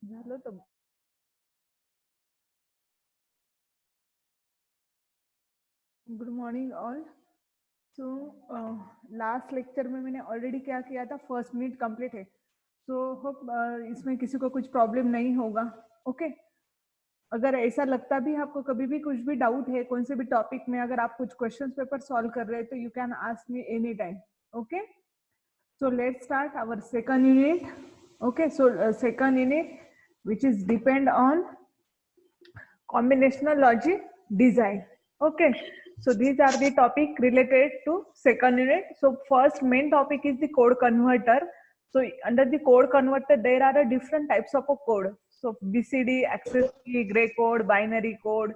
झालं तर good morning all. So last lecture में मैंने ऑलरेडी क्या किया था, फर्स्ट मिनट कंप्लीट है। सो होप इसमें किसी को कुछ प्रॉब्लम नहीं होगा। ओके अगर ऐसा लगता भी आपको कभी भी कुछ भी डाउट है कौन से भी टॉपिक में, अगर आप कुछ क्वेश्चन पेपर सॉल्व कर रहे हैं तो you can ask me any time. Okay so let's start our second unit. Okay so second unit which is depend on combinational logic design. Okay so these are the topic related to second unit. So first main topic is the code converter. So under the code converter there are a different types of a code. So BCD, access key, gray code, binary code.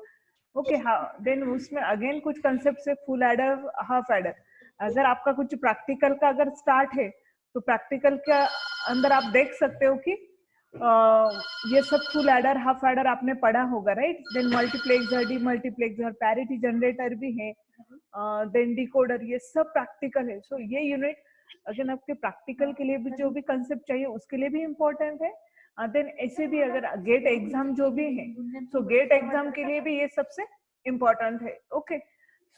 Okay हाँ then उसमें again कुछ concept है, full adder, half adder. अगर आपका कुछ practical का अगर start है तो प्रैक्टिकल के अंदर आप देख सकते हो कि ये सब फुल एडर हाफ एडर आपने पढ़ा होगा, right. Then multiplexer, demultiplexer, parity generator भी है, देन डिकोडर, ये सब प्रैक्टिकल है। सो ये यूनिट अगर आपके प्रैक्टिकल के लिए भी जो भी कंसेप्ट चाहिए उसके लिए भी इम्पोर्टेंट है। देन ऐसे भी अगर गेट एग्जाम जो भी है, सो गेट एग्जाम के लिए भी ये सबसे इम्पोर्टेंट है। ओके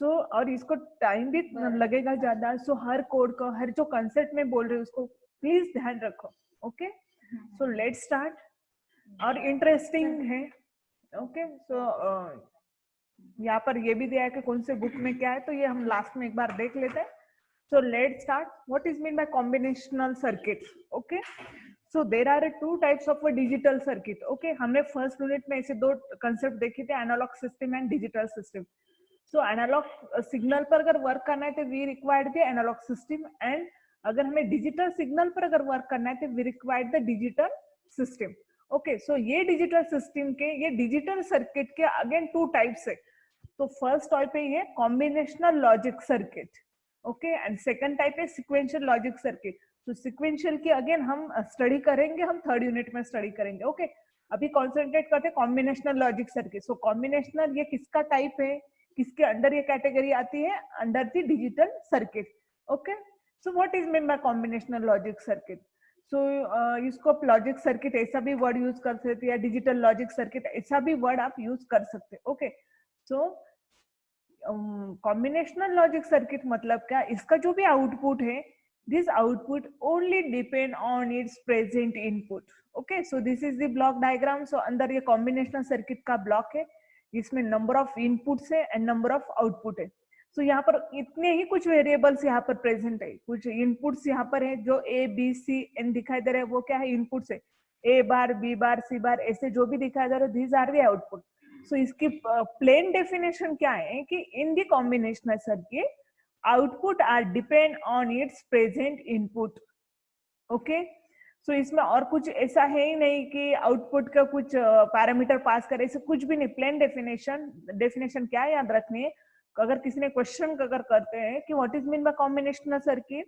सो और इसको टाइम भी लगेगा ज्यादा। सो हर कोड का, हर जो कंसेप्ट में बोल रहे हो उसको प्लीज ध्यान रखो। Okay so let's start. और इंटरेस्टिंग है। ओके सो यहाँ पर ये भी दिया है कि कौन से बुक में क्या है, तो ये हम लास्ट में एक बार देख लेते हैं। So let's start. What is mean by combinational circuit? Okay. So there are two types of a digital circuit. Okay. हमने first unit में ऐसे दो concept देखे थे, analog system and digital system. So analog signal पर अगर work करना है तो we required the analog system, and अगर हमें digital signal पर अगर work करना है तो we required the digital system. Okay. So ये digital system के, ये digital circuit के again two types है। तो फर्स्ट टाइप है ये combinational logic circuit. Okay and second type है सिक्वेंशियल लॉजिक सर्किट। तो सिक्वेंशियल की अगेन हम स्टडी करेंगे, हम थर्ड यूनिट में स्टडी करेंगे। ओके अभी कॉन्सेंट्रेट करते हैं कॉम्बिनेशनल लॉजिक सर्किट। सो कॉम्बिनेशनल ये किसका टाइप है, किसके अंडर ये कैटेगरी आती है, under the digital circuit. Okay so what is mean by combinational logic circuit? So इसको लॉजिक सर्किट ऐसा भी वर्ड यूज कर सकते हैं, या डिजिटल लॉजिक सर्किट ऐसा भी वर्ड आप यूज कर सकते हैं। Okay so combinational logic circuit मतलब क्या, इसका जो भी आउटपुट है, this output only depend on its present input. Okay so this is the block diagram. So अंदर ये कॉम्बिनेशनल सर्किट का ब्लॉक है, इसमें नंबर ऑफ इनपुट्स है एंड नंबर ऑफ आउटपुट है। सो यहाँ पर इतने ही कुछ वेरिएबल्स यहाँ पर प्रेजेंट है, कुछ इनपुट्स यहाँ पर है जो ए बी सी एन दिखाई दे रहे हैं, वो क्या है, इनपुट्स है। ए बार, बी बार, सी बार, ऐसे जो भी दिखाई दे रहे, these are the output. So इसकी प्लेन डेफिनेशन क्या है कि in the combinational circuit output are depend on its present input. Okay so इसमें और कुछ ऐसा है ही नहीं कि आउटपुट का कुछ पैरामीटर पास करे, ऐसे कुछ भी नहीं। प्लेन डेफिनेशन क्या है याद रखनी है। अगर किसी ने क्वेश्चन अगर करते हैं कि what is mean by combinational circuit,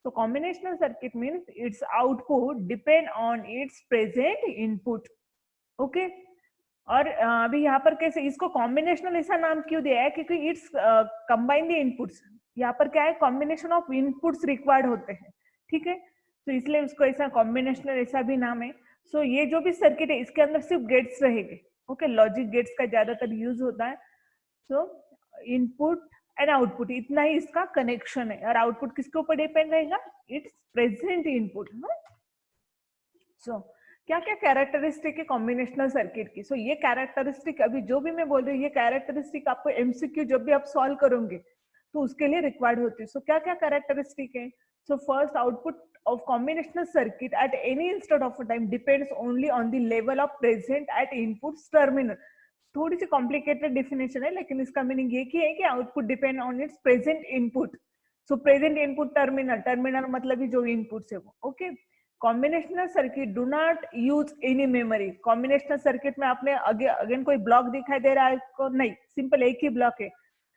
तो combinational circuit means its output depend on its present input. Okay और अभी यहाँ पर कैसे इसको कॉम्बिनेशनल ऐसा नाम क्यों दिया है, क्योंकि इट्स कंबाइन द इनपुट्स। यहाँ पर क्या है, कॉम्बिनेशन ऑफ इनपुट्स रिक्वायर्ड होते हैं, ठीक है, तो इसलिए उसको ऐसा कॉम्बिनेशनल ऐसा भी नाम है। सो ये जो भी सर्किट है इसके अंदर सिर्फ गेट्स रहेंगे। ओके लॉजिक गेट्स का ज्यादातर यूज होता है। सो इनपुट एंड आउटपुट इतना ही इसका कनेक्शन है, और आउटपुट किसके ऊपर डिपेंड रहेगा, इट्स प्रेजेंट इनपुट। सो क्या क्या कैरेक्टरिस्टिक है कॉम्बिनेशनल सर्किट की। सो ये कैरेक्टरिस्टिक अभी जो भी मैं बोल रही हूँ, ये कैरेक्टरिस्टिक आपको एमसीक्यू जब भी आप सॉल्व करोगे तो उसके लिए रिक्वायर्ड होती है। सो क्या क्या कैरेक्टरिस्टिक है? So first, output of combinational circuit at any instant of time depends only on the level of present at inputs terminal। थोड़ी सी कॉम्प्लिकेटेड डेफिनेशन है, लेकिन इसका मीनिंग ये की है कि output depend on its present input. So present input terminal, terminal मतलब ही जो इनपुट्स है वो। Okay combinational circuit do not use any memory. Combinational circuit में आपने अगेन कोई ब्लॉक दिखाई दे रहा है को, नहीं, सिंपल एक ही ब्लॉक है।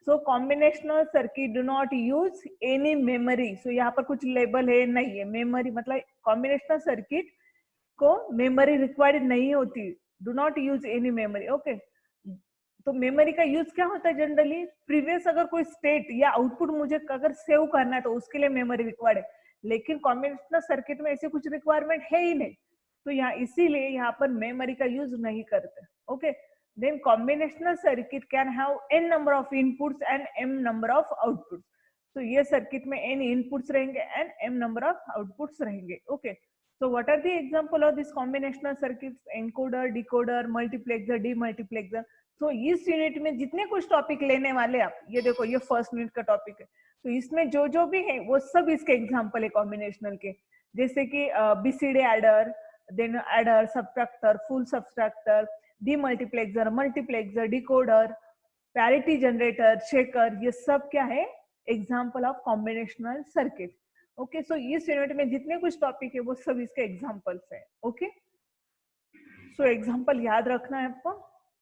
So combinational circuit do not use any memory. So यहाँ पर कुछ लेबल है, नहीं है मेमोरी, मतलब कॉम्बिनेशनल सर्किट को मेमोरी रिक्वायर्ड नहीं होती। Do not use any memory. Okay तो मेमोरी का यूज क्या होता है जनरली, प्रीवियस अगर कोई स्टेट या आउटपुट मुझे अगर सेव करना है तो उसके लिए मेमोरी रिक्वायर्ड है, लेकिन कॉम्बिनेशनल सर्किट में ऐसे कुछ रिक्वायरमेंट है ही नहीं। तो यहाँ इसीलिए यहाँ पर मेमोरी का यूज नहीं करते. Okay, then combinational circuit can have n number of inputs and m number of outputs. तो ये सर्किट में n इनपुट्स रहेंगे and m number of outputs रहेंगे. Okay, so what are the example of this combinational circuits? Encoder, decoder, multiplexer, demultiplexer. तो इस unit में जितने कुछ टॉपिक लेने वाले आप, ये देखो ये फर्स्ट यूनिट का टॉपिक है, तो इसमें जो जो भी है वो सब इसके एग्जांपल है कॉम्बिनेशनल के, जैसे कि BCD adder, then adder, subtractor, full subtractor, demultiplexer, multiplexer, decoder, parity generator, checker, ये सब क्या है? Example of combinational circuit. Okay, so इस यूनिट में जितने कुछ टॉपिक है वो सब इसके एग्जांपल्स है. ओके, सो एग्जांपल याद रखना है आपको.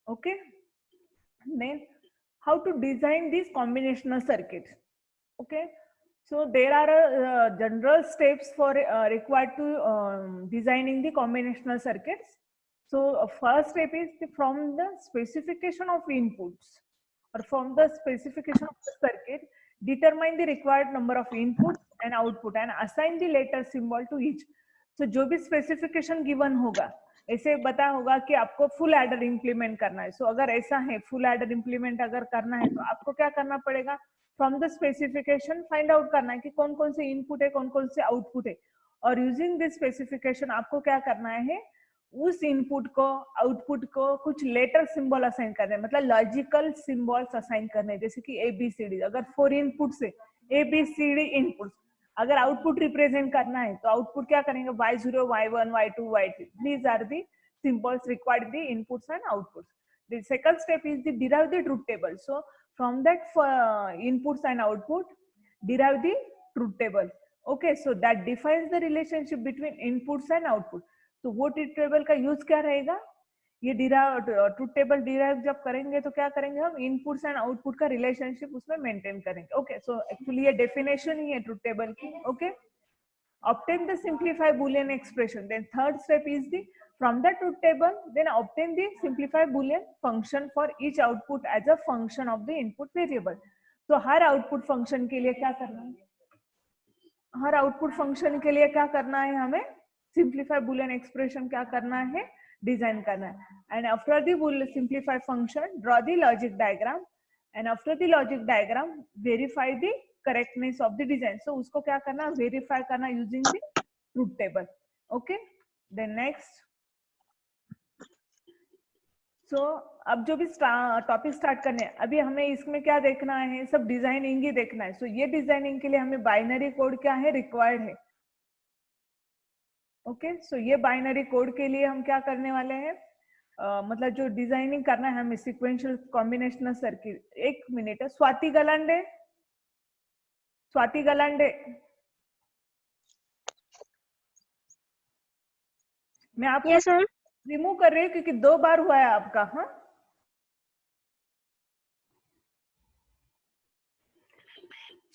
Okay, then how to design these combinational circuits. Okay, so there are general steps for required to designing the combinational circuits. So first step is from the specification of inputs or from the specification of the circuit, determine the required number of inputs and output and assign the letter symbol to each. So जो भी specification given होगा, ऐसे बता होगा कि आपको full adder implement करना है. सो अगर ऐसा है फुल एडर इंप्लीमेंट अगर करना है तो आपको क्या करना पड़ेगा? From the specification find out करना है कि कौन कौन से इनपुट है, कौन कौन से आउटपुट है, और यूजिंग दिस स्पेसिफिकेशन आपको क्या करना है? उस इनपुट को, आउटपुट को कुछ लेटर सिंबल असाइन करने, मतलब लॉजिकल सिंबल्स असाइन करने, जैसे कि ABCD. अगर 4 इनपुट्स है, ABCD इनपुट्स, अगर आउटपुट रिप्रेजेंट करना है तो आउटपुट क्या करेंगे? Y0, Y1, Y2, Y3. These are the symbols required the inputs and outputs. The second step is the derive the truth table. So from that inputs and output, derive the truth table. Okay, so that defines the relationship between inputs and output. So वो truth table का use क्या रहेगा? ये truth table derive जब करेंगे तो क्या करेंगे हम? इनपुट्स एंड आउटपुट का रिलेशनशिप उसमें मेंटेन करेंगे. ओके, सो एक्चुअली ये डेफिनेशन ही है ट्रूथ टेबल की. Okay, obtain the simplified boolean expression. Then third step is the from the truth table then obtain the simplified boolean function for each output as a function of the input variable. तो हर output function के लिए क्या करना है? हर output function के लिए क्या करना है? हमें सिंप्लीफाई बूलियन एक्सप्रेशन क्या करना है? डिजाइन करना है. And after the simplify function draw the logic diagram and after the logic diagram verify the correctness of the design. So उसको क्या करना? वेरीफाई करना using the truth table. Okay, then next. So अब जो भी topic start करने हैं, अभी हमें इसमें क्या देखना है? सब डिजाइनिंग ही देखना है. सो ये डिजाइनिंग के लिए हमें बाइनरी कोड क्या है? रिक्वायर्ड है. ओके, सो ये बाइनरी कोड के लिए हम क्या करने वाले हैं? मतलब जो डिजाइनिंग करना है हमें सीक्वेंशियल कॉम्बिनेशनल सर्किट. एक मिनट है, स्वाति गलांडे, स्वाति गलांडे, मैं आपको रिमूव कर रही हूँ क्योंकि 2 बार हुआ है आपका. हाँ,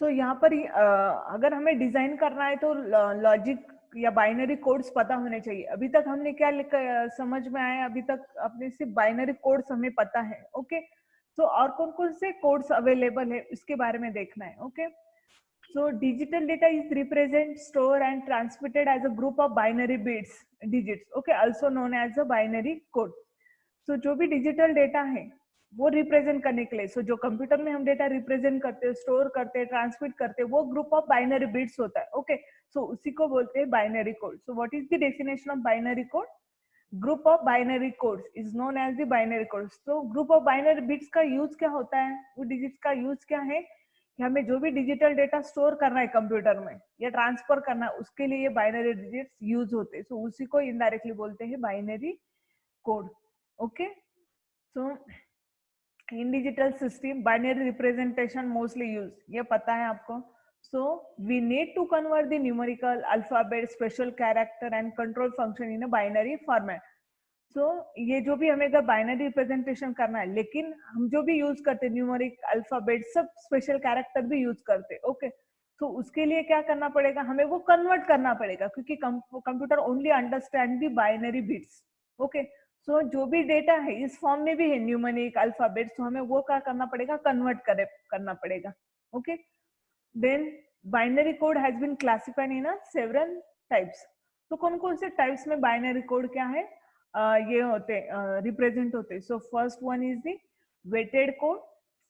सो यहाँ पर अगर हमें डिजाइन करना है तो लॉजिक या बाइनरी कोड्स पता होने चाहिए. अभी तक हमने क्या समझ में आया? अभी तक अपने सिर्फ बाइनरी कोड्स हमें पता है. ओके, तो और कौन कौन से कोड्स अवेलेबल है उसके बारे में देखना है. Okay, so digital data is represent, store and transmitted as a group of binary bits, digits. Okay, also known as a binary code. So जो भी डिजिटल डेटा है वो रिप्रेजेंट करने के लिए, so जो कंप्यूटर में हम डेटा रिप्रेजेंट करते हैं, स्टोर करते हैं, ट्रांसमिट करते हैं, वो ग्रुप ऑफ बाइनरी बिट्स होता है. ओके, सो उसी को बोलते हैं binary code. So what is the definition of binary code? Group of binary codes is known as the binary codes. तो ग्रुप ऑफ बाइनरी बिट्स का यूज क्या होता है? वो डिजिट्स का यूज क्या है कि हमें जो भी डिजिटल डेटा स्टोर करना है कंप्यूटर में या ट्रांसफर करना है, उसके लिए बाइनरी डिजिट्स यूज होते हैं. सो उसी को इनडायरेक्टली बोलते हैं binary code. Okay, so in digital system binary representation mostly use, ये पता है आपको. So we need to convert the numerical, alphabet, special character and control function in a binary format. So ये जो भी हमें अगर बाइनरी रिप्रेजेंटेशन करना है, लेकिन हम जो भी यूज करते हैं न्यूमेरिक, अल्फाबेट, सब स्पेशल कैरेक्टर भी यूज करते हैं. ओके, तो उसके लिए क्या करना पड़ेगा? हमें वो कन्वर्ट करना पड़ेगा क्योंकि computer only understand the binary bits. Okay, so जो भी डेटा है इस फॉर्म में भी है न्यूमेरिक, अल्फाबेट, तो हमें वो क्या करना पड़ेगा? कन्वर्ट करना पड़ेगा. Okay, then binary code has been classified in several types. तो कौन कौन से टाइप्स में बाइनरी कोड क्या है ये होते रिप्रेजेंट होते. So first one is the weighted code,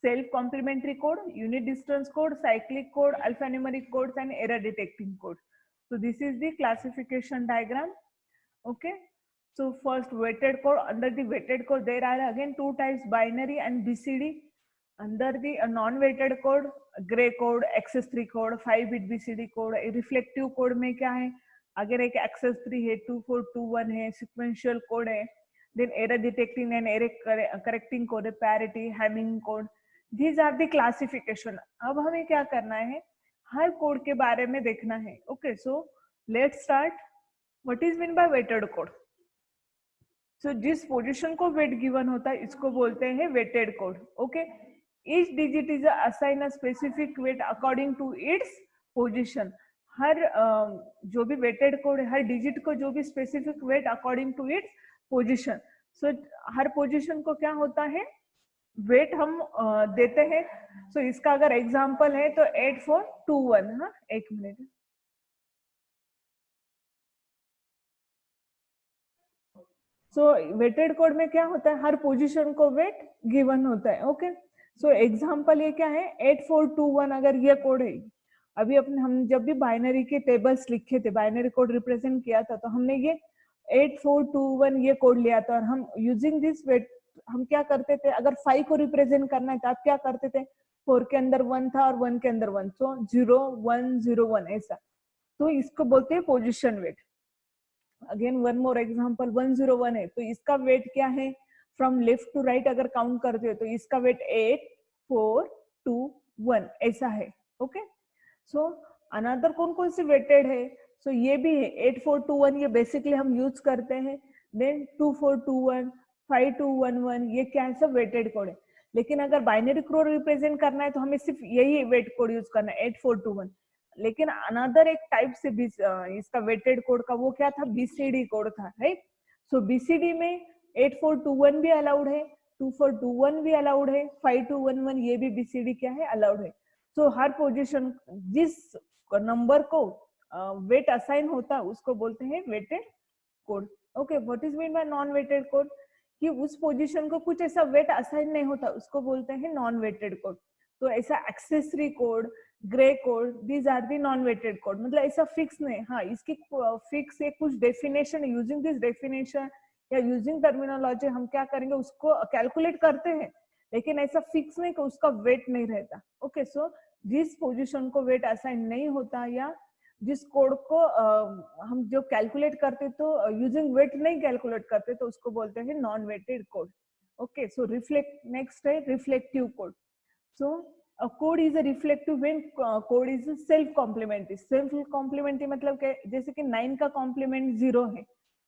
self complementary code, unit distance code, cyclic code, alphanumeric codes, and error detecting code. So this is the classification diagram. Okay, so first weighted code. Under the weighted code there are again two types, binary and BCD. Under the non-weighted code, gray code, access3 code, 5-bit BCD code. reflective code में क्या है, अगर एक access3 है, 2421 है, sequential code है, then error detecting and error correcting code है, parity, Hamming code. These are the classification. अब हमें क्या करना है, हर कोड के बारे में देखना है. Okay, so let's start. What is mean by weighted code? So जिस पोजीशन को वेट गिवन होता है इसको बोलते हैं weighted code. Okay, each digit is assign a specific weight according to its position. हर जो भी वेटेड कोड है, हर डिजिट को जो भी specific weight according to its position. So हर पोजीशन को क्या होता है, वेट हम देते हैं. सो इसका अगर एग्जांपल है तो 8421. हाँ, एक मिनट. सो वेटेड कोड में क्या होता है, हर पोजीशन को वेट गिवन होता है. ओके, सो एग्जांपल ये क्या है, 8421 अगर ये कोड है. अभी अपने हम जब भी बाइनरी के टेबल्स लिखे थे, बाइनरी कोड रिप्रेजेंट किया था, तो हमने ये 8421 ये कोड लिया था. और हम यूजिंग दिस वेट हम क्या करते थे, अगर 5 को रिप्रेजेंट करना है तो आप क्या करते थे, 4 के अंदर 1 था और 1 के अंदर 1, सो 0 1 0 1 ऐसा. तो इसको बोलते हैं position weight. Again one more example, 101 है तो इसका वेट क्या है, फ्रॉम लेफ्ट टू राइट अगर काउंट करते हो तो इसका वेट 8 4 2 1 ऐसा है. ओके, सो अनदर कौन कौन सी वेटेड है, सो ये भी है 8421, ये बेसिकली हम यूज करते हैं. देन 2421, 5211, ये क्या है, सब वेटेड कोड है. लेकिन अगर बाइनरी कोड रिप्रेजेंट करना है तो हमें सिर्फ यही वेट कोड यूज करना है, 8421. लेकिन अनदर एक टाइप से इसका वेटेड कोड का वो क्या था, बीसीडी कोड था, राइट. सो बीसीडी में 8421 भी अलाउड है, 2421 भी अलाउड है, 5211 ये भी बीसीडी क्या है, अलाउड है. सो हर पोजीशन जिस नंबर को वेट असाइन होता है उसको बोलते हैं weighted code. Okay, what is mean by non weighted code, कि उस पोजीशन को कुछ ऐसा वेट असाइन नहीं होता उसको बोलते हैं नॉन वेटेड कोड. तो ऐसा excess three code, gray code, these are the non weighted code. मतलब ऐसा फिक्स नहीं, हाँ इसकी फिक्स है, कुछ डेफिनेशन, यूजिंग दिस डेफिनेशन या यूजिंग टर्मिनोलॉजी हम क्या करेंगे, उसको कैलकुलेट करते हैं, लेकिन ऐसा फिक्स नहीं कि उसका वेट नहीं रहता. ओके, सो जिस पोजीशन को वेट असाइन नहीं होता या जिस कोड को हम जो कैलकुलेट करते तो यूजिंग वेट नहीं कैलकुलेट करते तो उसको बोलते हैं नॉन वेटेड कोड. ओके, सो रिफ्लेक्ट नेक्स्ट है reflective code. So a code is a reflective when code is self complementary. self complementary मतलब क्या, जैसे कि 9 का कॉम्प्लीमेंट 0 है,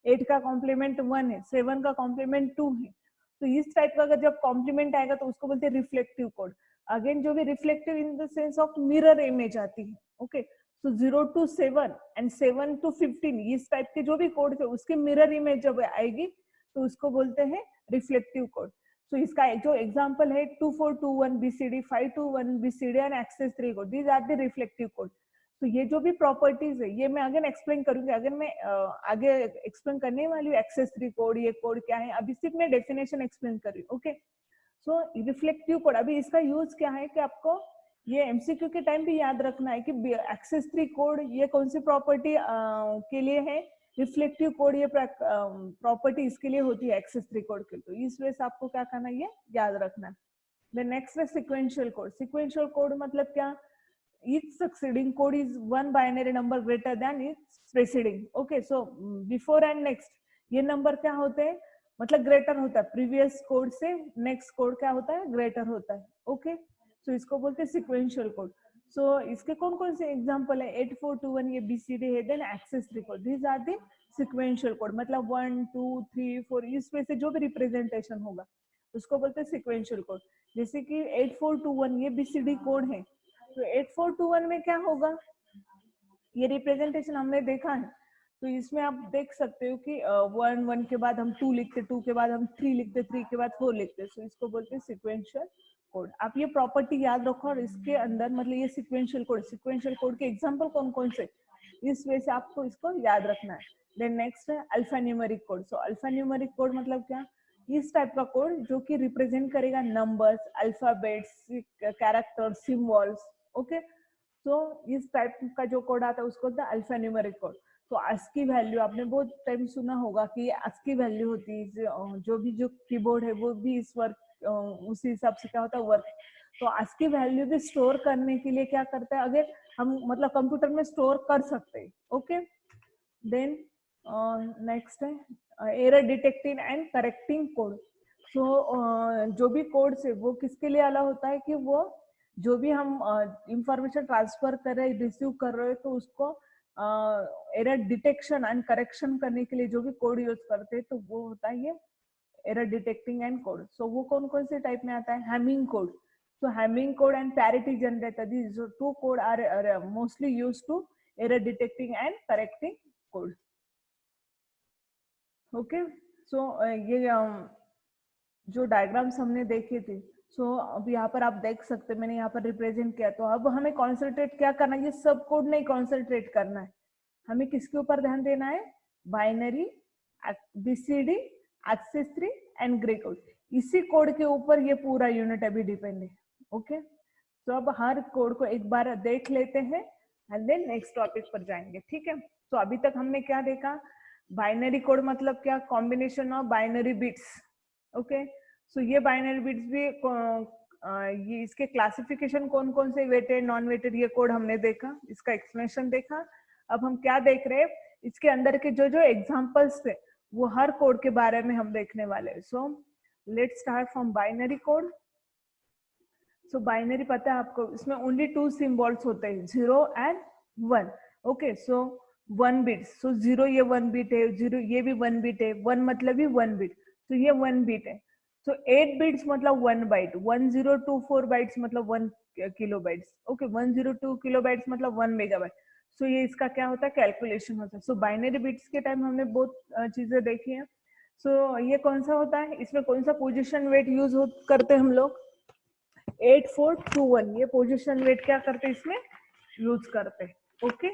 8 का कॉम्प्लीमेंट 1 है, 7 का कॉम्प्लीमेंट 2 है. तो इस टाइप का अगर जब कॉम्प्लीमेंट आएगा तो उसको बोलते हैं रिफ्लेक्टिव कोड. अगेन जो भी reflective in the sense of mirror image आती है. ओके, तो 0 to 7 एंड 7 to 15 इस टाइप के जो भी कोड थे उसकी मिरर इमेज जब आएगी तो उसको बोलते हैं रिफ्लेक्टिव कोड. तो इसका जो एग्जांपल है 2421 BCD, 521 BCD and excess three code, these are the reflective code. तो ये जो भी प्रॉपर्टीज है ये मैं अगेन एक्सप्लेन करूंगी. अगर मैं आगे एक्सप्लेन करने वाली हूँ एक्सेस3 कोड, ये कोड क्या है, अभी सिर्फ मैं डेफिनेशन एक्सप्लेन कर रही हूँ. ओके, सो रिफ्लेक्टिव कोड, अभी इसका यूज क्या है कि आपको ये एमसीक्यू के टाइम पे याद रखना है कि एक्सेस3 कोड ये कौन सी प्रॉपर्टी के लिए है, रिफ्लेक्टिव कोड ये प्रॉपर्टी इसके लिए होती है एक्सेस3 कोड के. तो इस वजह से आपको क्या करना है, ये याद रखना है. देन नेक्स्ट है सिक्वेंशियल कोड. सिक्वेंशियल कोड मतलब क्या, each succeeding code is one binary number greater than its preceding. okay, so before and next ये नंबर क्या होते हैं, मतलब ग्रेटर होता है, प्रीवियस कोड से नेक्स्ट कोड क्या होता है, ग्रेटर होता है. ओके, सो इसको बोलते हैं सिक्वेंशियल कोड. सो इसके कौन कौन से एग्जांपल है, 8421 ये बीसीडी है, then excess three code, these are the sequential code. मतलब 1 2 3 4 इसमें से जो भी रिप्रेजेंटेशन होगा उसको बोलते हैं सिक्वेंशियल कोड. जैसे कि 8421 ये बीसीडी कोड है, तो 8421 में क्या होगा, ये रिप्रेजेंटेशन हमने देखा है. तो इसमें आप देख सकते हो कि 1 1 के बाद हम 2 लिखते, 2 के बाद हम 3 लिखते, 3 के बाद 4 लिखते. सो इसको बोलते हैं सिक्वेंशियल कोड. आप ये प्रॉपर्टी याद रखो और इसके अंदर मतलब ये सिक्वेंशियल कोड के एग्जांपल कौन कौन से, इस वजह से आपको इसको याद रखना है. देन नेक्स्ट है alpha numeric code. So alpha numeric code मतलब क्या, इस टाइप का कोड जो कि रिप्रेजेंट करेगा numbers, alphabets, characters, symbols. Okay, तो इस टाइप का जो कोड आता है उसको बोलते हैं अल्फा न्यूमेरिक कोड। तो ASCII वैल्यू आपने बहुत टाइम सुना होगा कि ASCII वैल्यू होती है, जो कीबोर्ड है वो भी इस वर्क उसी हिसाब से क्या होता है वर्क। तो ASCII वैल्यू भी स्टोर करने के लिए क्या करता है, अगर हम मतलब कंप्यूटर में स्टोर कर सकते हैं। ओके, देन नेक्स्ट है error detecting and correcting code. So जो भी कोड्स है वो किसके लिए अलाउ होता है कि वो जो भी हम इंफॉर्मेशन ट्रांसफर कर रहे हैं, रिसीव कर रहे हैं, तो उसको एरर डिटेक्शन एंड करेक्शन करने के लिए जो भी कोड यूज करते हैं तो वो होता है ये एरर डिटेक्टिंग एंड कोड। सो वो कौन कौन से टाइप में आता है, Hamming code. So Hamming code and parity generator, these two code are mostly used to error detecting and correcting code. Okay, so ये जो डायग्राम्स हमने देखे थे, सो अब यहाँ पर आप देख सकते, मैंने यहाँ पर रिप्रेजेंट किया। तो अब हमें कॉन्सेंट्रेट क्या करना है, ये सब कोड नहीं कॉन्सेंट्रेट करना है, हमें किसके ऊपर ध्यान देना है, binary, BCD, excess 3 and gray code. इसी कोड के ऊपर ये पूरा यूनिट अभी डिपेंड है। ओके, तो अब हर कोड को एक बार देख लेते हैं एंड देन नेक्स्ट टॉपिक पर जाएंगे। ठीक है, तो अभी तक हमने क्या देखा, बाइनरी कोड मतलब क्या, combination of binary bits. Okay, so ये बाइनरी बिट्स भी ये इसके क्लासिफिकेशन कौन कौन से, वेटेड, नॉन वेटेड, ये कोड हमने देखा, इसका एक्सप्लेनेशन देखा। अब हम क्या देख रहे हैं, इसके अंदर के जो जो एग्जांपल्स थे वो हर कोड के बारे में हम देखने वाले हैं। सो let's start from binary code. So binary पता है आपको, इसमें ओनली 2 सिंबल्स होते हैं, 0 एंड 1। ओके, सो 1 बिट, सो 0 ये 1 बिट है, 0 ये भी 1 बिट है, 1 मतलब भी 1 बिट, तो ये 1 बिट है। सो 8 बिट्स मतलब 1 बाइट, 1024 बाइट्स मतलब 1 kilo bytes. Okay, 1002 kilo bytes मतलब 1 मेगाबाइट। सो ये इसका क्या होता है, कैलकुलेशन होता है। सो बाइनरी बिट्स के टाइम हमने बहुत चीजें देखी है। सो ये कौन सा होता है, इसमें कौन सा पोजिशन वेट यूज करते हैं हम लोग, 8421, ये पोजीशन वेट क्या करते हैं इसमें यूज करते हैं। ओके,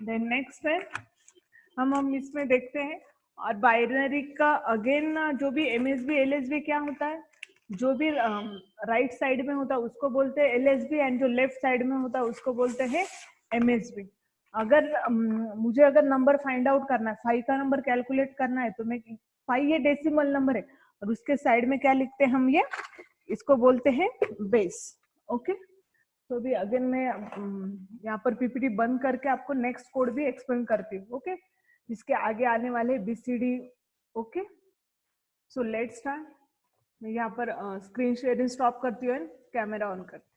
देन नेक्स्ट है हम इसमें देखते हैं। और बाइनरी का अगेन जो भी MSB LSB क्या होता है, जो भी राइट साइड में होता है उसको बोलते हैं LSB एंड जो लेफ्ट साइड में होता है उसको बोलते हैं MSB। अगर मुझे अगर नंबर फाइंड आउट करना है, 5 का नंबर कैलकुलेट करना है, तो मैं 5 ये डेसिमल नंबर है और उसके साइड में क्या लिखते हैं हम, ये इसको बोलते हैं बेस। ओके, तो भी अगेन मैं यहाँ पर PPT बंद करके आपको नेक्स्ट कोड भी एक्सप्लेन करती हूँ। ओके, इसके आगे आने वाले BCD। Okay, so let's start. मैं यहाँ पर स्क्रीन शेयरिंग स्टॉप करती हूँ, कैमरा ऑन करती हूँ।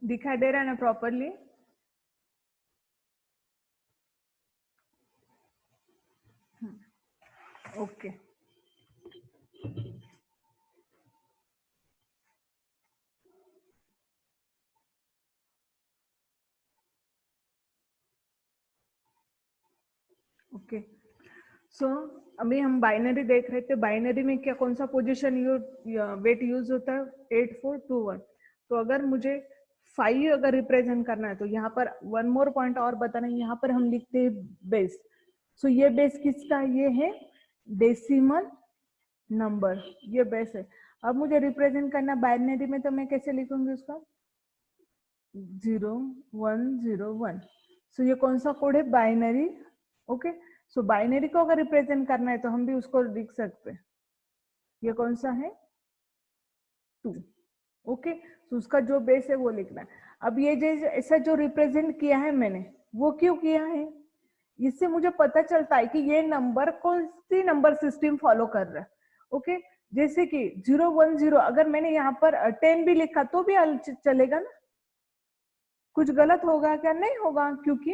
दिखाई दे रहा है ना प्रॉपरली? ओके, ओके, सो अभी हम बाइनरी देख रहे थे। बाइनरी में क्या कौन सा पोजीशन वेट यूज होता है, 8421। तो अगर मुझे 5 अगर रिप्रेजेंट करना है तो यहाँ पर वन मोर पॉइंट और बताना है, यहाँ पर हम लिखते हैं बेस। सो ये बेस किसका, ये है डेसिमल नंबर, ये बेस है। अब मुझे रिप्रेजेंट करना बाइनरी में, तो मैं कैसे लिखूंगी उसका, 0101। सो ये कौन सा कोड है, बाइनरी। ओके, सो बाइनरी को अगर रिप्रेजेंट करना है तो हम भी उसको लिख सकते हैं, ये कौन सा है, 2। ओके, तो उसका जो बेस है वो लिखना है। अब ये जो ऐसा जो रिप्रेजेंट किया है मैंने, वो क्यों किया है, इससे मुझे पता चलता है कि ये नंबर कौन सी नंबर सिस्टम फॉलो कर रहा है। ओके, जैसे कि 010, अगर मैंने यहाँ पर 10 भी लिखा तो भी चलेगा ना, कुछ गलत होगा क्या, नहीं होगा, क्योंकि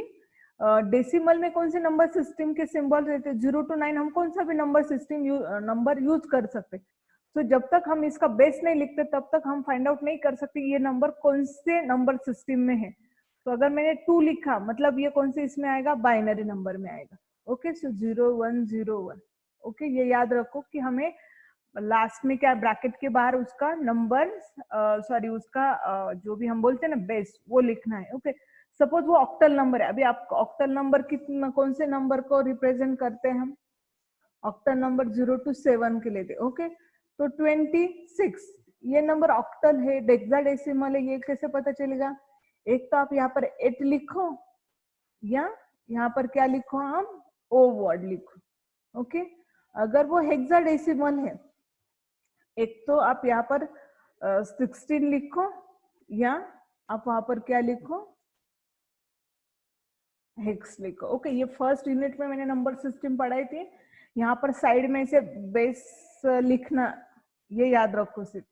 डेसिमल में कौन से नंबर सिस्टम के सिंबल रहते हैं, 0 to 9 हम कौन सा भी नंबर सिस्टम नंबर यूज कर सकते। तो जब तक हम इसका बेस नहीं लिखते तब तक हम फाइंड आउट नहीं कर सकते ये नंबर कौन से नंबर सिस्टम में है। तो अगर मैंने 2 लिखा मतलब ये कौन से इसमें आएगा, बाइनरी नंबर में आएगा। ओके, सो 0101। ओके, ये याद रखो कि हमें लास्ट में क्या ब्रैकेट के बाहर उसका नंबर सॉरी उसका जो भी हम बोलते हैं ना बेस वो लिखना है। ओके, सपोज वो ऑक्टल नंबर है। अभी आप ऑक्टल नंबर कितना कौन से नंबर को रिप्रेजेंट करते हैं हम, ऑक्टल नंबर 0 to 7 के लेते। ओके, तो 26 ये नंबर ऑक्टल है, डेक्साडेसिमल है, ये कैसे पता चलेगा? एक तो आप यहाँ पर 8 लिखो या यहाँ पर क्या लिखो हम, ओ वर्ड लिखो। ओके, अगर वो हेक्साडेसिमल है एक तो आप यहाँ पर 16 लिखो या आप वहां पर क्या लिखो, हेक्स लिखो। ओके, ये फर्स्ट यूनिट में मैंने नंबर सिस्टम पढ़ाई थी। यहाँ पर साइड में से बेस लिखना, ये याद रखो सिर्फ।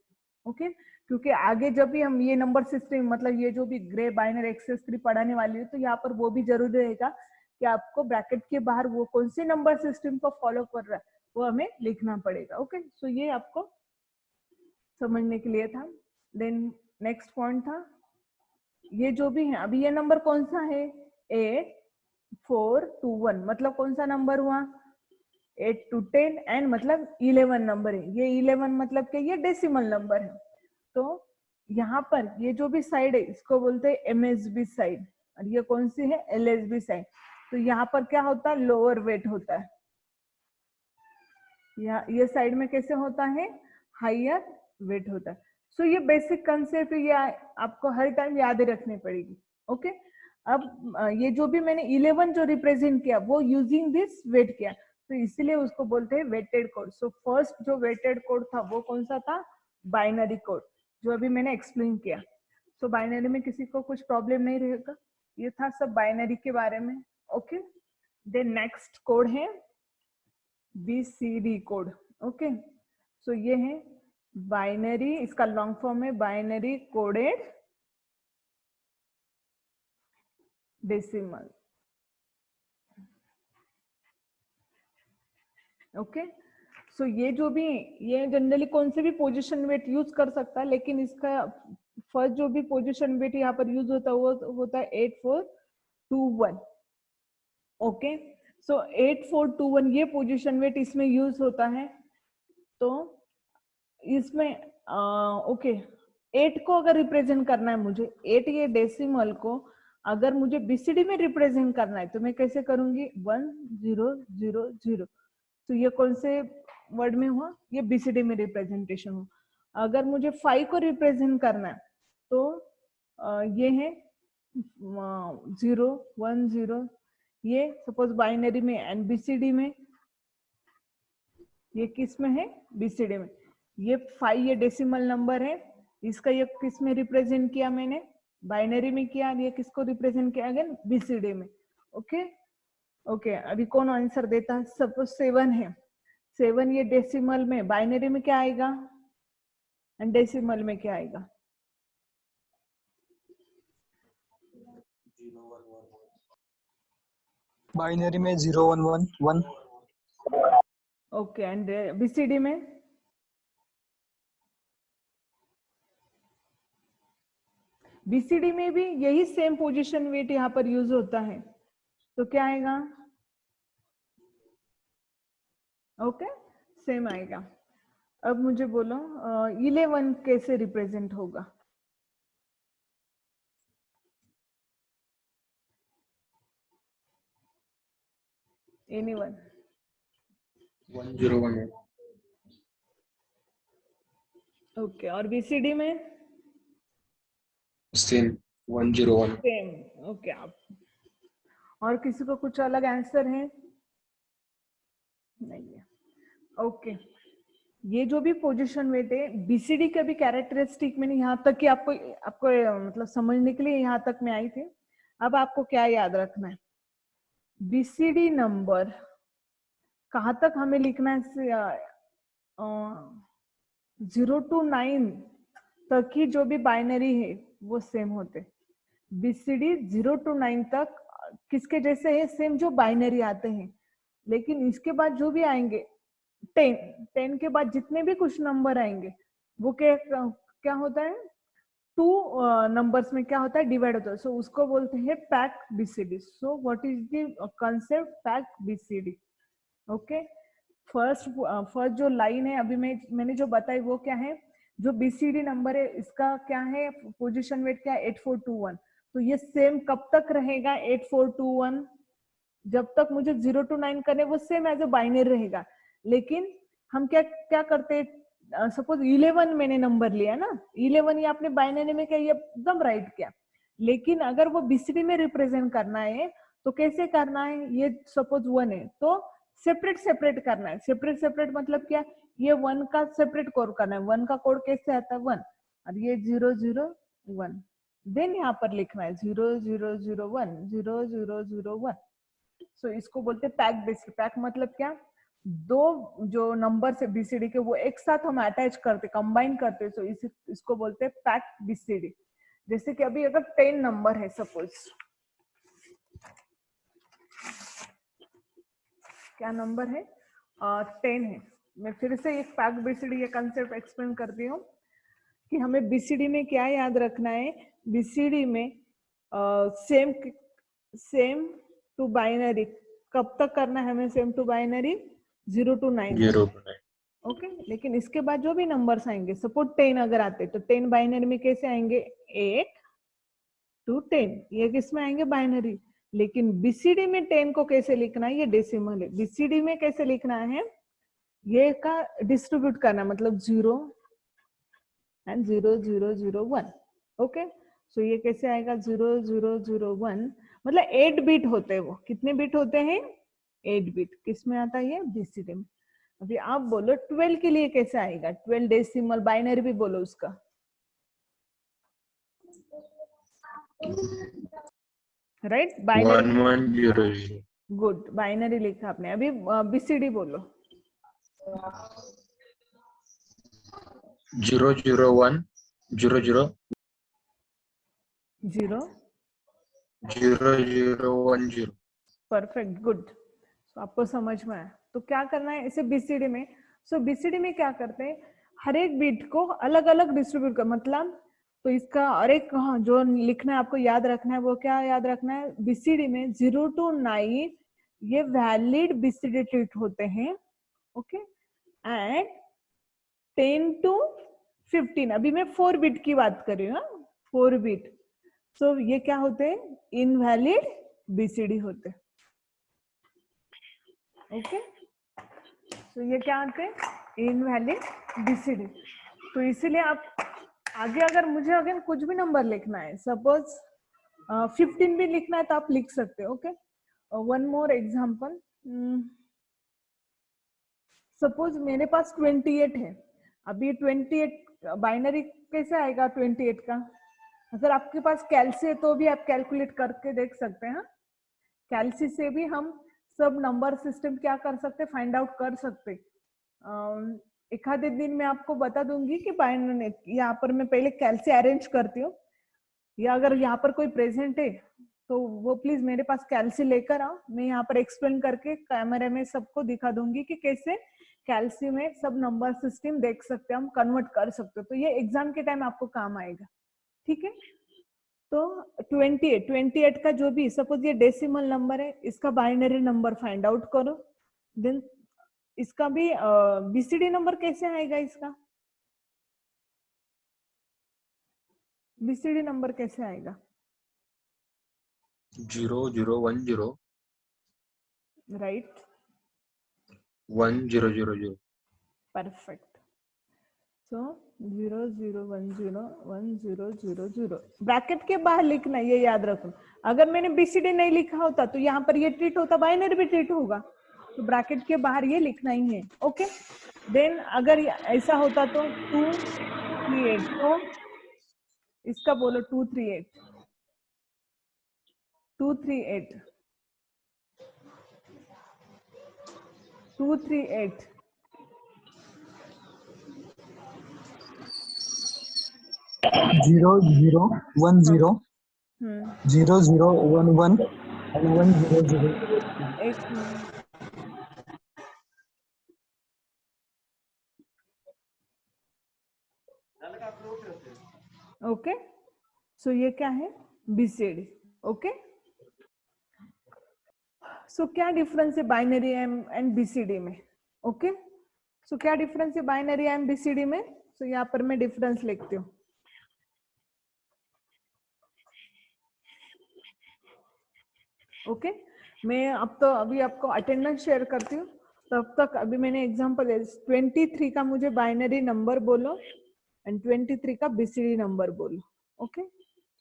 ओके, क्योंकि आगे जब भी हम ये नंबर सिस्टम मतलब ये जो भी ग्रे बाइनरी एक्सेस 3 पढ़ाने वाली है तो यहाँ पर वो भी जरूरी रहेगा कि आपको ब्रैकेट के बाहर वो कौन से नंबर सिस्टम को फॉलो कर रहा है वो हमें लिखना पड़ेगा। ओके, सो ये आपको समझने के लिए था। देन नेक्स्ट पॉइंट था ये जो भी है, अभी ये नंबर कौन सा है, 8421 मतलब कौन सा नंबर हुआ, 8 to 10 एंड मतलब 11 नंबर है। ये 11 मतलब क्या, ये डेसिमल नंबर है। तो यहाँ पर ये जो भी साइड है इसको बोलते हैं MSB साइड और ये कौन सी है, LSB साइड। तो यहाँ पर क्या होता है, लोअर वेट होता है। ये साइड में कैसे होता है, हायर वेट होता है। सो ये बेसिक कंसेप्ट ये आपको हर टाइम याद रखनी पड़ेगी। ओके, अब ये जो भी मैंने 11 जो रिप्रेजेंट किया वो यूजिंग दिस वेट किया तो इसीलिए उसको बोलते हैं वेटेड कोड। सो फर्स्ट जो वेटेड कोड था वो कौन सा था, बाइनरी कोड, जो अभी मैंने एक्सप्लेन किया। सो बाइनरी में किसी को कुछ प्रॉब्लम नहीं रहेगा, ये था सब बाइनरी के बारे में। ओके, देन नेक्स्ट कोड है BCD कोड। ओके, सो ये है बाइनरी, इसका लॉन्ग फॉर्म है binary coded decimal. Okay, so ये जो भी ये जनरली कौन से भी पोजीशन वेट यूज कर सकता है, लेकिन इसका फर्स्ट जो भी पोजीशन वेट यहाँ पर यूज होता है वो होता है 8421। ओके, सो 8421 ये पोजीशन वेट इसमें यूज होता है। तो इसमें ओके 8 को अगर रिप्रेजेंट करना है मुझे, 8 ये डेसिमल को अगर मुझे BCD में रिप्रेजेंट करना है तो मैं कैसे करूंगी, 1000। तो ये कौन से वर्ड में हुआ, ये BCD में रिप्रेजेंटेशन हुआ। अगर मुझे 5 को रिप्रेजेंट करना है तो ये है 010, ये सपोज बाइनरी में एंड BCD में, ये किस में है, BCD में। ये 5 ये डेसिमल नंबर है, इसका ये किस में रिप्रेजेंट किया मैंने, बाइनरी में किया। ये किसको रिप्रेजेंट किया, अगेन BCD में। ओके ओके, अभी कौन आंसर देता है, सपोज 7 है, 7 ये डेसिमल में, बाइनरी में क्या आएगा एंड डेसिमल में क्या आएगा, बाइनरी में 0111। ओके, एंड BCD में BCD में भी यही सेम पोजीशन वेट यहाँ पर यूज होता है। तो क्या आएगा, ओके सेम आएगा। अब मुझे बोलो 11 कैसे रिप्रेजेंट होगा, एनीवन, 1011। ओके, और BCD में सेम 101। सेम। ओके, आप और किसी को कुछ अलग आंसर है, नहीं है। ओके, ये जो भी पोजीशन वेट है BCD का भी कैरेक्टरिस्टिक मैंने यहाँ तक कि आपको मतलब समझने के लिए यहाँ तक मैं आई थी। अब आपको क्या याद रखना है, BCD नंबर कहाँ तक हमें लिखना है, 0 to 9 तक ही जो भी बाइनरी है वो सेम होते। BCD 0 to 9 तक किसके जैसे है, सेम जो बाइनरी आते हैं, लेकिन इसके बाद जो भी आएंगे 10 के बाद जितने भी कुछ नंबर आएंगे वो क्या होता है, 2 नंबर्स में क्या होता है, डिवाइड होता है। सो उसको बोलते हैं pack BCD. So what is the concept pack BCD? Okay, first जो लाइन है अभी मैंने जो बताई वो क्या है, जो बीसीडी नंबर है इसका क्या है, पोजीशन वेट क्या है, 8421। तो ये सेम कब तक रहेगा 8421? जब तक मुझे 0 to 9 करने, वो सेम एज ए बाइनरी रहेगा। लेकिन हम क्या क्या करते हैं, सपोज 11 मैंने नंबर लिया ना, 11 ये आपने बाइनरी में क्या एकदम राइट किया, लेकिन अगर वो बीसीडी में रिप्रेजेंट करना है तो कैसे करना है, ये सपोज 1 है तो सेपरेट सेपरेट करना है। सेपरेट सेपरेट मतलब क्या, ये 1 का सेपरेट कोड करना है। 1 का कोड कैसे आता है 1, और ये 001, देन यहाँ पर लिखना है 0001 0001। सो इसको बोलते हैं पैक बीसीडी। पैक मतलब क्या, दो जो नंबर से बीसीडी के वो एक साथ हम अटैच करते, कंबाइन करते, सो इसको बोलते हैं पैक बीसीडी। जैसे कि अभी अगर 10 नंबर है, सपोज क्या नंबर है, 10 है। मैं फिर से एक पैक बीसीडी ये कंसेप्ट एक्सप्लेन करती हूँ कि हमें बीसीडी में क्या याद रखना है। बीसीडी में सेम टू बाइनरी कब तक करना है हमें, same to binary 0 to 9। 0 to 9। Okay, लेकिन इसके बाद जो भी नंबर्स आएंगे, सपोज 10 अगर आते तो 10 बाइनरी में कैसे आएंगे, 8 to 10, ये किसमें आएंगे, बाइनरी। लेकिन बीसीडी में 10 को कैसे लिखना है, ये डेसिमल है। बीसीडी में कैसे लिखना है, ये का डिस्ट्रीब्यूट करना, मतलब 0 and 0001। ओके, सो ये कैसे आएगा 0001, मतलब 8 बिट होते हैं। वो कितने बिट होते हैं, 8 बिट। किस में आता है ये, बीसीडी में। अभी आप बोलो 12 के लिए कैसे आएगा, 12 डेसिमल बाइनरी भी बोलो उसका, राइट, बाइनरी। 1100। गुड, बाइनरी लिखा आपने। अभी बीसीडी बोलो, 001 00 0 0010। Perfect, good. तो आपको समझ में आया। तो क्या करना है इसे बीसीडी में, सो बीसीडी में क्या करते हैं, हर एक बिट को अलग अलग डिस्ट्रीब्यूट कर, मतलब तो इसका हर एक जो लिखना है आपको याद रखना है, वो क्या याद रखना है, बीसीडी में 0 to 9 ये वैलिड बीसीडी ट्रीट होते हैं। ओके, एंड 10 to 15, अभी मैं 4 बिट की बात कर रही हूँ, 4 बिट, सो ये क्या होते हैं, इनवैलिड बीसीडी होते हैं। ओके, तो ये क्या आते हैं, इनवैलिड बीसीडी। तो इसीलिए आप आगे अगर मुझे अगर कुछ भी नंबर लिखना है, सपोज 15 भी लिखना है तो आप लिख सकते हो। Okay, one more example, suppose मेरे पास 28 है। अभी 28 बाइनरी कैसे आएगा 28 का, अगर आपके पास कैलसी है तो भी आप कैलकुलेट करके देख सकते हैं। कैलसी से भी हम सब नंबर सिस्टम क्या कर सकते, फाइंड आउट कर सकते। एक आधे दिन में आपको बता दूंगी कि बाइनरी, यहाँ पर मैं पहले कैलसी अरेंज करती हूँ, या अगर यहाँ पर कोई प्रेजेंट है तो वो प्लीज मेरे पास कैलसी लेकर आओ, मैं यहाँ पर एक्सप्लेन करके कैमरे में सबको दिखा दूंगी कि कैसे कैलसी में सब नंबर सिस्टम देख सकते हैं, हम कन्वर्ट कर सकते हो। तो ये एग्जाम के टाइम आपको काम आएगा, ठीक है। तो 28 का जो भी, सपोज ये डेसिमल नंबर है, इसका बाइनरी नंबर फाइंड आउट करो। देन इसका भी बीसीडी नंबर कैसे आएगा, इसका बीसीडी नंबर कैसे आएगा, 0010 राइट, 1000। परफेक्ट। सो 00101000 ब्रैकेट के बाहर लिखना, ये याद रखो। अगर मैंने बीसीडी नहीं लिखा होता तो यहाँ पर ये ट्रीट होता, बाइनरी भी ट्रीट होगा, तो ब्रैकेट के बाहर ये लिखना ही है। ओके, देन अगर ऐसा होता तो 238, तो इसका बोलो 238 238 238 0010 0011 and 100। एक मिनट, ओके, सो ये क्या है, बीसीडी। ओके, सो क्या डिफरेंस है बाइनरी एंड बीसीडी में? ओके, सो क्या डिफरेंस है बाइनरी एंड बीसीडी में? सो यहाँ पर मैं डिफरेंस लिखती हूँ। ओके, मैं अब तो अभी आपको अटेंडेंस शेयर करती हूँ, तब तक अभी मैंने एग्जांपल 23 का मुझे बाइनरी नंबर बोलो एंड 23 का बीसीडी नंबर बोलो। ओके,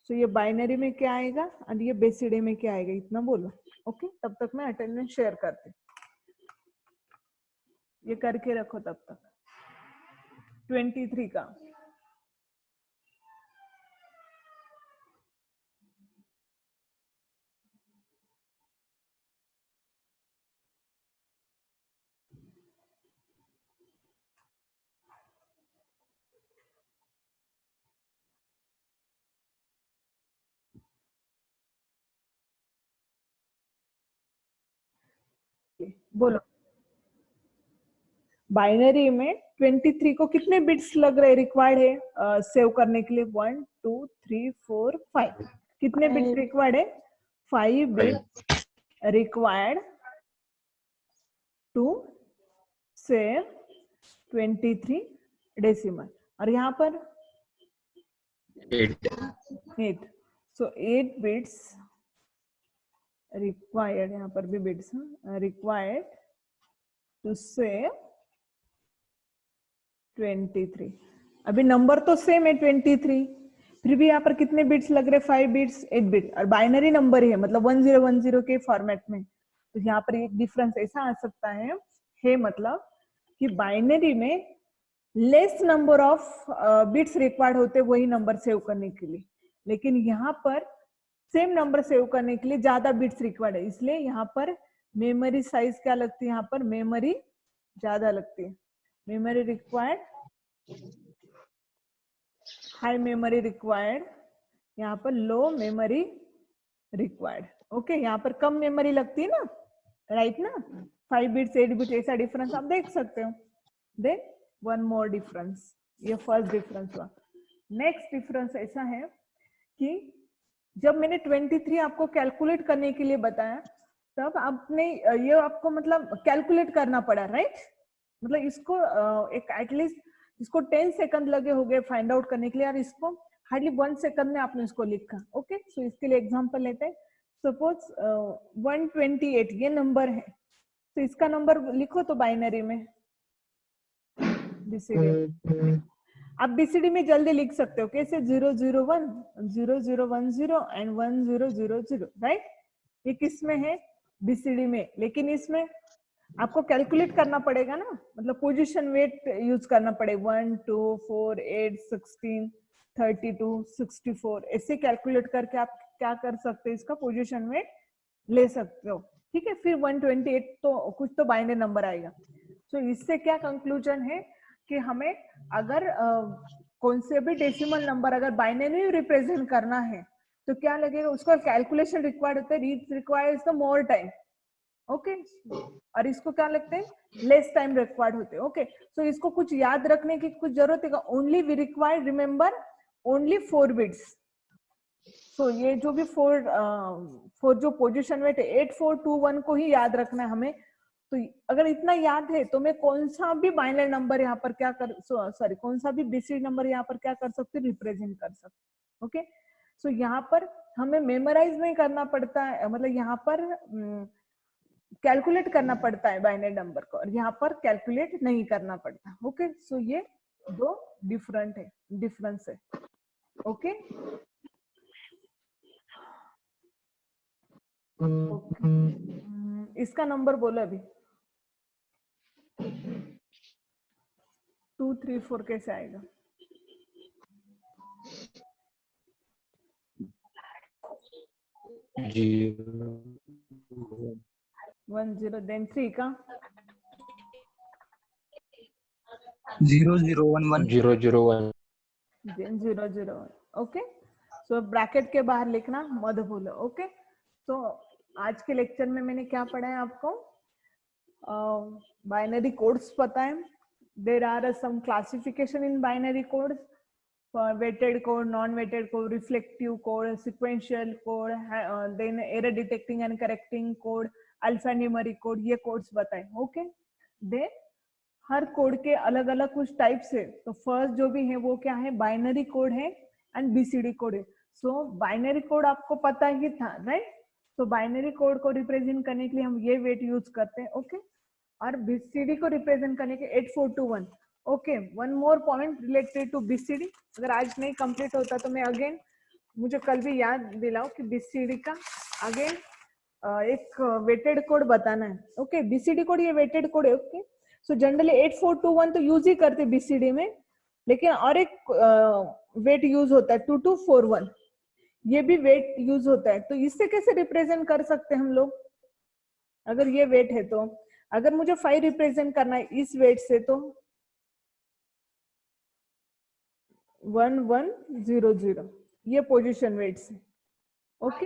सो ये बाइनरी में क्या आएगा और ये बीसीडी में क्या आएगा, इतना बोलो। ओके, तब तक मैं अटेंडेंस शेयर करती हूँ, ये करके रखो तब तक। 23 का बोलो। बाइनरी में 23 को कितने बिट्स लग रहे रिक्वायर्ड है सेव करने के लिए? 1 2 3 4 5। कितने बिट्स रिक्वायर्ड है? 5 bits required to save 23 decimal. और यहाँ पर 8, सो 8 बिट्स रिक्वायर्ड, यहाँ पर भी बिट्स रिक्वायर्ड टू सेव 23। अभी नंबर तो सेम है 23, फिर भी यहाँ पर कितने बिट्स लग रहे? 5 बिट्स 8 बिट, और बाइनरी नंबर है मतलब 1010 के फॉर्मेट में। तो यहाँ पर एक डिफरेंस ऐसा आ सकता है मतलब कि बाइनरी में less number of bits required होते वही नंबर सेव करने के लिए, लेकिन यहाँ पर सेम नंबर सेव करने के लिए ज्यादा बिट्स रिक्वायर्ड है, इसलिए यहाँ पर मेमोरी साइज क्या लगती है? यहाँ पर मेमोरी ज्यादा लगती है। Memory required, high memory required, यहाँ पर लो मेमोरी रिक्वायर्ड। ओके, यहाँ पर कम मेमोरी लगती है ना, राइट ना? 5 बिट्स 8 बिट्स, ऐसा डिफरेंस आप देख सकते हो। देन वन मोर डिफरेंस, ये फर्स्ट डिफरेंस हुआ। नेक्स्ट डिफरेंस ऐसा है कि जब मैंने 23 आपको कैलकुलेट करने के लिए बताया, तब आपने ये आपको मतलब कैलकुलेट करना पड़ा, राइट? मतलब इसको एक एटलीस्ट इसको 10 सेकंड लगे हो गए फाइंड आउट करने के लिए, और इसको हार्डली 1 सेकंड में आपने इसको लिखा। ओके, सो इसके लिए एग्जांपल लेते हैं। सपोज 128 ये नंबर है, तो इसका नंबर लिखो तो बाइनरी में बीसीडी। आप बीसीडी में जल्दी लिख सकते हो, कैसे? 001 0010 एंड 1000, राइट? ये किस में है? बीसीडी में, लेकिन इसमें आपको कैलकुलेट करना पड़ेगा ना, मतलब पोजीशन वेट यूज करना पड़ेगा। 1 2 4 8 16 32 64 ऐसे कैलकुलेट करके आप क्या कर सकते हो? इसका पोजीशन वेट ले सकते हो, ठीक है? फिर 128 तो कुछ तो बाइनरी नंबर आएगा। सो इससे क्या कंक्लूजन है कि हमें अगर कौन से भी डेसिमल नंबर अगर बाइनरी रिप्रेजेंट करना है तो क्या लगेगा? उसका कैलकुलेशन रिक्वायर्ड होता है, it requires the more time. Okay, और इसको क्या लगते हैं? लेस टाइम रिक्वायर्ड होते हैं। ओके, सो इसको कुछ याद रखने की कुछ जरूरत है? Only we require remember only 4 bits. So ये जो भी 4 जो पोजीशन वेट है 8421 को ही याद रखना है हमें। तो अगर इतना याद है तो मैं कौन सा भी बाइनरी नंबर यहाँ पर क्या कर सॉरी कौन सा भी बीसीडी नंबर यहाँ पर क्या कर सकते, रिप्रेजेंट कर सकते। ओके, सो यहाँ पर हमें मेमोराइज नहीं करना पड़ता है, मतलब यहाँ पर कैलकुलेट करना पड़ता है बाइनरी नंबर को, और यहाँ पर कैलकुलेट नहीं करना पड़ता। ओके, सो ये दो डिफरेंस है। ओके, इसका नंबर बोलो अभी। 2 3 4 कैसे आएगा? 1 0, देन 3 का 0011 001 देन 0 0 1। ओके, सो ब्रैकेट के बाहर लिखना मत भूलो। ओके, तो आज के लेक्चर में मैंने क्या पढ़ा है आपको? बाइनरी कोड्स पता है, there are some classification in binary codes. weighted code, non-weighted code, reflective code, sequential code, then error detecting and correcting code, alphanumeric code, ये codes बताए. ओके, दे हर कोड के अलग अलग कुछ टाइप्स है. तो फर्स्ट जो भी है वो क्या है, बाइनरी कोड है एंड बीसीडी कोड है. सो बाइनरी कोड आपको पता ही था, राइट? तो बाइनरी कोड को रिप्रेजेंट करने के लिए हम ये वेट यूज करते हैं. ओके, और बीसीडी को रिप्रेजेंट करने के 8421. Okay, one more point related to BCD. अगर आज नहीं कंप्लीट होता तो मैं अगेन, मुझे कल भी याद दिलाओ कि बीसीडी का अगेन एक वेटेड कोड बताना है. ओके, बीसीडी कोड ये वेटेड कोड है. ओके, सो जनरली 8421 तो यूज ही करते बीसीडी में, लेकिन और एक वेट यूज होता है 2241, ये भी वेट यूज होता है. तो इससे कैसे रिप्रेजेंट कर सकते हैं हम लोग? अगर ये वेट है तो अगर मुझे 5 रिप्रेजेंट करना है इस वेट से तो 1100 ये पोजीशन वेट से. ओके,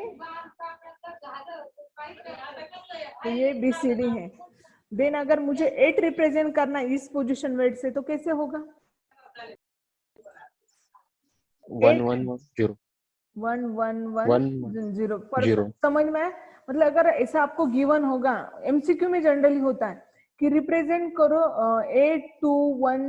तो ये बीसीडी है. देन अगर मुझे 8 रिप्रेजेंट करना है इस पोजीशन वेट से तो कैसे होगा? 1110 1110 पर समझ में आया? मतलब अगर ऐसा आपको गिवन होगा, एमसीक्यू में जनरली होता है कि रिप्रेजेंट करो 821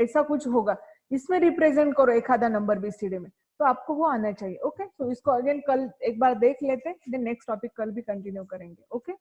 ऐसा कुछ होगा, इसमें रिप्रेजेंट करो एक आधा नंबर बीसीडी में, तो आपको वो आना चाहिए. ओके, तो इसको अगेन कल एक बार देख लेते हैं, देन नेक्स्ट टॉपिक कल भी कंटिन्यू करेंगे. ओके.